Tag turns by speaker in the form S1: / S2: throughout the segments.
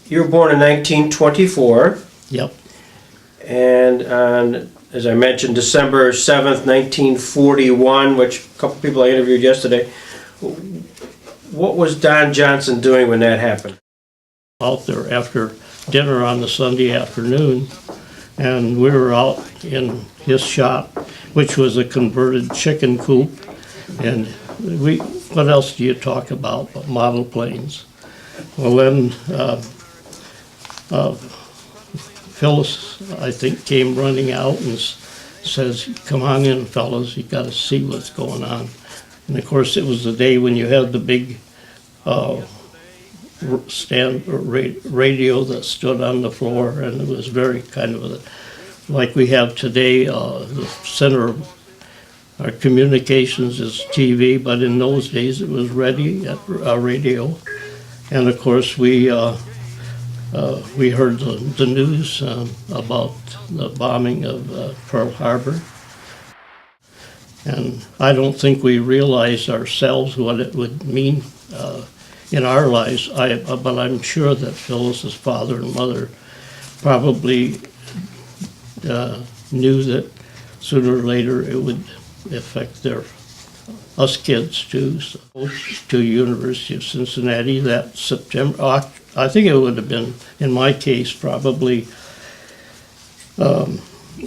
S1: You were born in 1924.
S2: Yep.
S1: And on, as I mentioned, December 7th, 1941, which a couple people I interviewed yesterday. What was Don Johnson doing when that happened?
S2: Out there after dinner on the Sunday afternoon, and we were out in his shop, which was a converted chicken coop. And what else do you talk about but model planes? Well, then Phyllis, I think, came running out and says, "Come on in, fellas, you got to see what's going on." And of course, it was the day when you had the big radio that stood on the floor, and it was very kind of like we have today. The center of our communications is TV, but in those days it was radio. And of course, we heard the news about the bombing of Pearl Harbor. And I don't think we realized ourselves what it would mean in our lives. But I'm sure that Phyllis's father and mother probably knew that sooner or later it would affect us kids too. So, to University of Cincinnati that September. I think it would have been, in my case, probably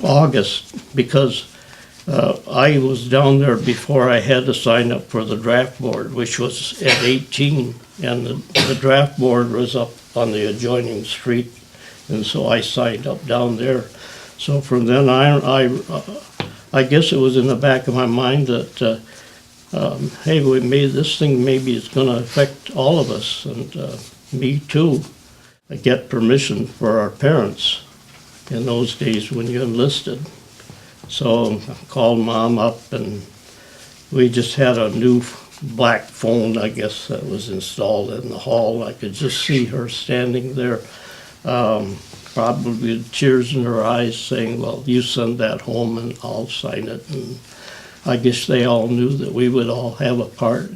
S2: August, because I was down there before I had to sign up for the draft board, which was at 18, and the draft board was up on the adjoining street, and so I signed up down there. So from then on, I guess it was in the back of my mind that, hey, we made this thing, maybe it's going to affect all of us, and me too. I get permission for our parents in those days when you enlisted. So I called Mom up, and we just had a new black phone, I guess, that was installed in the hall. I could just see her standing there, probably with tears in her eyes, saying, "Well, you send that home and I'll sign it." And I guess they all knew that we would all have a part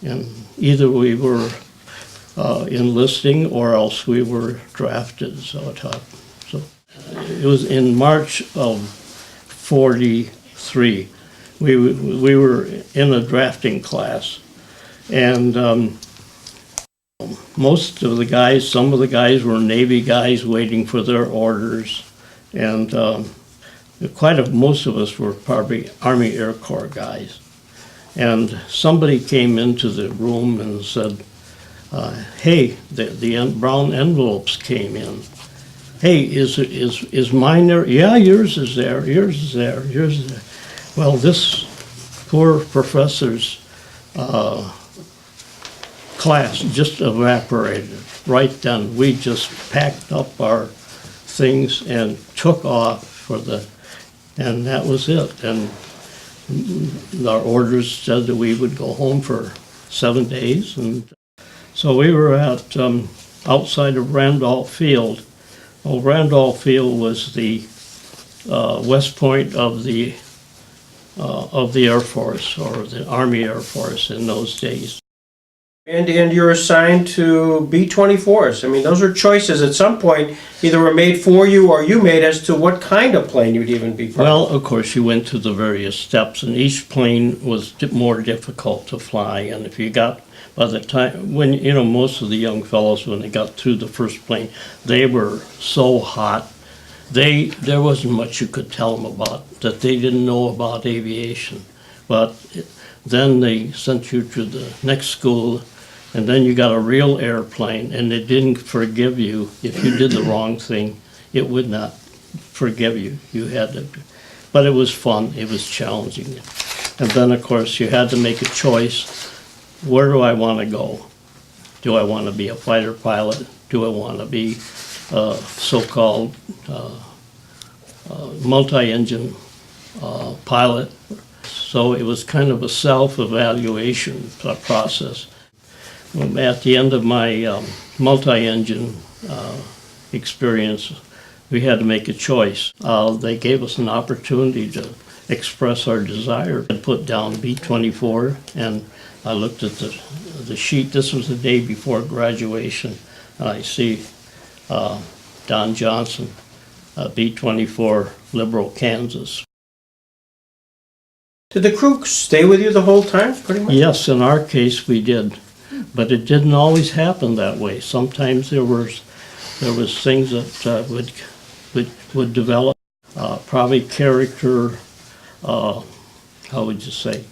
S2: in either we were enlisting or else we were drafted. So it was in March of 43. We were in a drafting class, and most of the guys, some of the guys were Navy guys waiting for their orders, and most of us were probably Army Air Corps guys. And somebody came into the room and said, "Hey, the brown envelopes came in. Hey, is mine there? Yeah, yours is there. Yours is there. Yours is there." Well, this poor professor's class just evaporated right then. We just packed up our things and took off and that was it. And our orders said that we would go home for 7 days, and so we were at outside of Randolph Field. Well, Randolph Field was the west point of the Air Force, or the Army Air Force in those days.
S1: And you're assigned to B-24s. I mean, those are choices at some point either were made for you or you made as to what kind of plane you'd even be part of.
S2: Well, of course, you went through the various steps, and each plane was more difficult to fly. And if you got, by the time, when, most of the young fellows, when they got through the first plane, they were so hot. There wasn't much you could tell them about, that they didn't know about aviation. But then they sent you to the next school, and then you got a real airplane, and it didn't forgive you. If you did the wrong thing, it would not forgive you. You had to, but it was fun, it was challenging. And then, of course, you had to make a choice. Where do I want to go? Do I want to be a fighter pilot? Do I want to be a so-called multi-engine pilot? So it was kind of a self-evaluation process. At the end of my multi-engine experience, we had to make a choice. They gave us an opportunity to express our desire and put down B-24, and I looked at the sheet. This was the day before graduation. I see Don Johnson, B-24, Liberal, Kansas.
S1: Did the crew stay with you the whole time, pretty much?
S2: Yes, in our case we did, but it didn't always happen that way. Sometimes there was things that would develop, probably character. How would you say?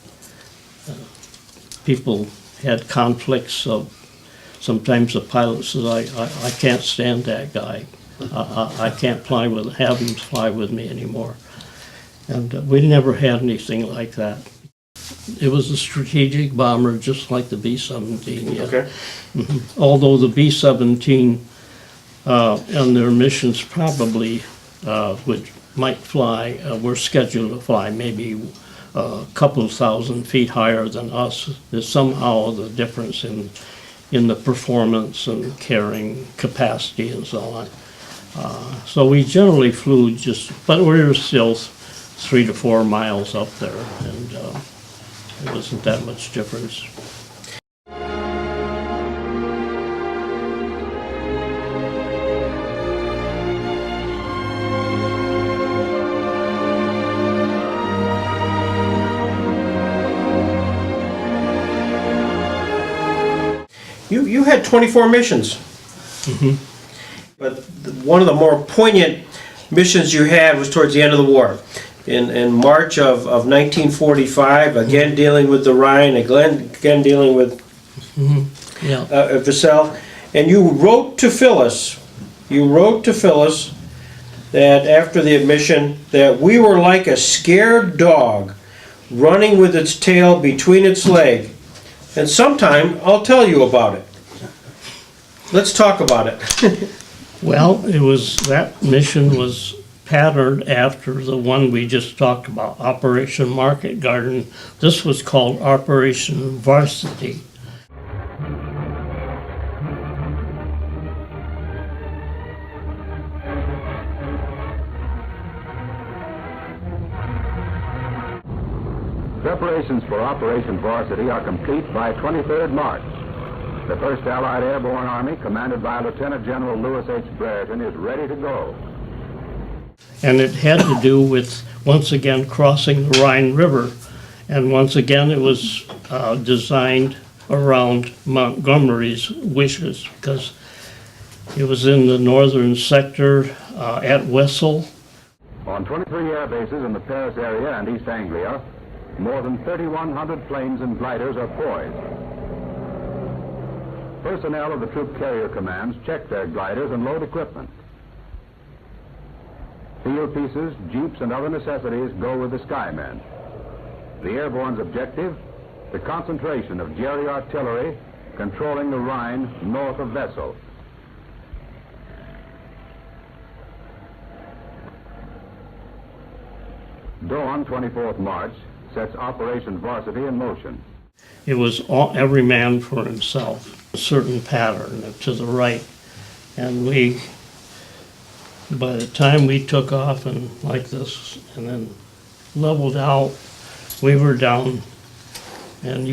S2: People had conflicts of. Sometimes the pilot says, I can't stand that guy. I can't have him fly with me anymore. And we never had anything like that. It was a strategic bomber, just like the B-17. Yeah.
S1: Okay.
S2: Mm-hmm. Although the B-17 and their missions probably might fly, were scheduled to fly maybe a couple thousand feet higher than us. There's somehow the difference in the performance and carrying capacity and so on. So we generally flew but we were still 3 to 4 miles up there, and it wasn't that much difference.
S1: You had 24 missions.
S2: Mm-hmm.
S1: But one of the more poignant missions you had was towards the end of the war. In March of 1945, again dealing with the Rhine, again dealing with Vassell. And you wrote to Phyllis that after the mission, that we were like a scared dog running with its tail between its legs. And sometime I'll tell you about it. Let's talk about it.
S2: Well, that mission was patterned after the one we just talked about, Operation Market Garden. This was called Operation Varsity.
S3: Preparations for Operation Varsity are complete by 23rd March. The 1st Allied Airborne Army, commanded by Lieutenant General Lewis H. Brereton, is ready to go.
S2: And it had to do with, once again, crossing the Rhine River. And once again, it was designed around Montgomery's wishes, because it was in the northern sector at Wessel.
S3: On 23 air bases in the Paris area and East Anglia, more than 3,100 planes and gliders are poised. Personnel of the troop carrier commands check their gliders and load equipment. Field pieces, jeeps, and other necessities go with the skymen. The airborne's objective, the concentration of Jerry artillery controlling the Rhine north of Wessel. Dawn, 24th March, sets Operation Varsity in motion.
S2: It was every man for himself, a certain pattern to the right. And by the time we took off and like this and then leveled out, we were down, and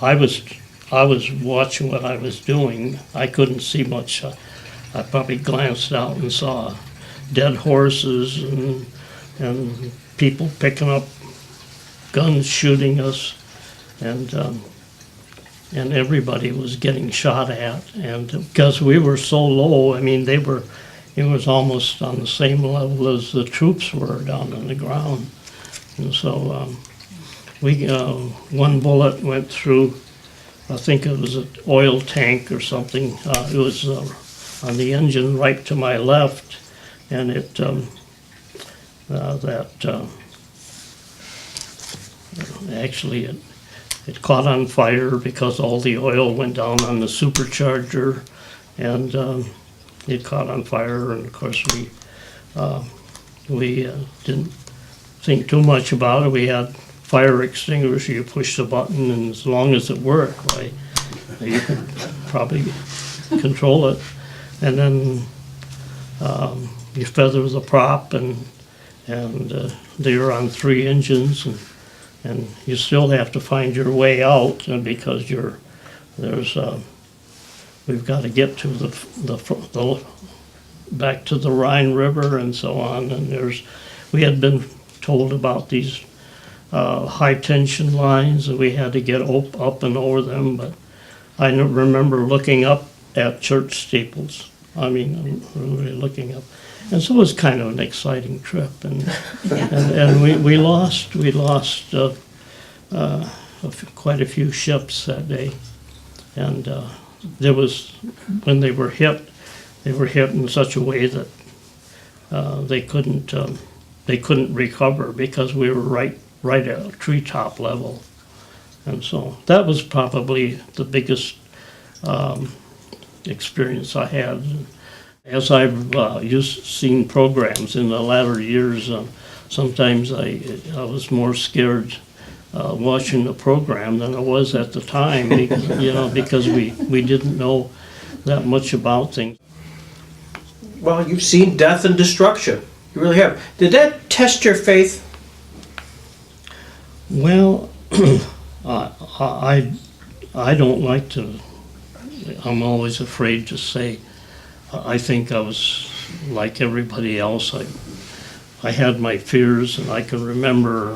S2: I was watching what I was doing. I couldn't see much. I probably glanced out and saw dead horses and people picking up guns shooting us, and everybody was getting shot at. And because we were so low, I mean, it was almost on the same level as the troops were down on the ground. And so one bullet went through, I think it was an oil tank or something. It was on the engine right to my left, and it actually it caught on fire because all the oil went down on the supercharger, and it caught on fire. And of course we didn't think too much about it. We had fire extinguisher. You push the button, and as long as it worked, right, you could probably control it. And then you feather the prop, and they were on 3 engines, and you still have to find your way out, because there's we've got to get to the back to the Rhine River and so on. And we had been told about these high tension lines, and we had to get up and over them. But I remember looking up at church steeples. I mean, really looking up. And so it was kind of an exciting trip. And we lost quite a few ships that day. And when they were hit in such a way that they couldn't recover, because we were right at treetop level. And so that was probably the biggest experience I had. As I've seen programs in the latter years, sometimes I was more scared watching the program than I was at the time, because we didn't know that much about things.
S1: Well, you've seen death and destruction. You really have. Did that test your faith?
S2: Well, I don't like to. I'm always afraid to say. I think I was like everybody else. I had my fears, and I can remember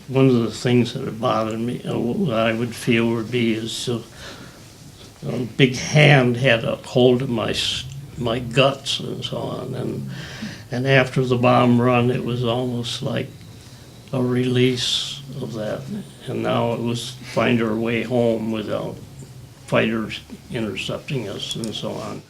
S2: one of the things that had bothered me, what I would feel would be is a big hand had a hold of my guts and so on. And after the bomb run, it was almost like a release of that. And now it was find our way home without fighters intercepting us and so on.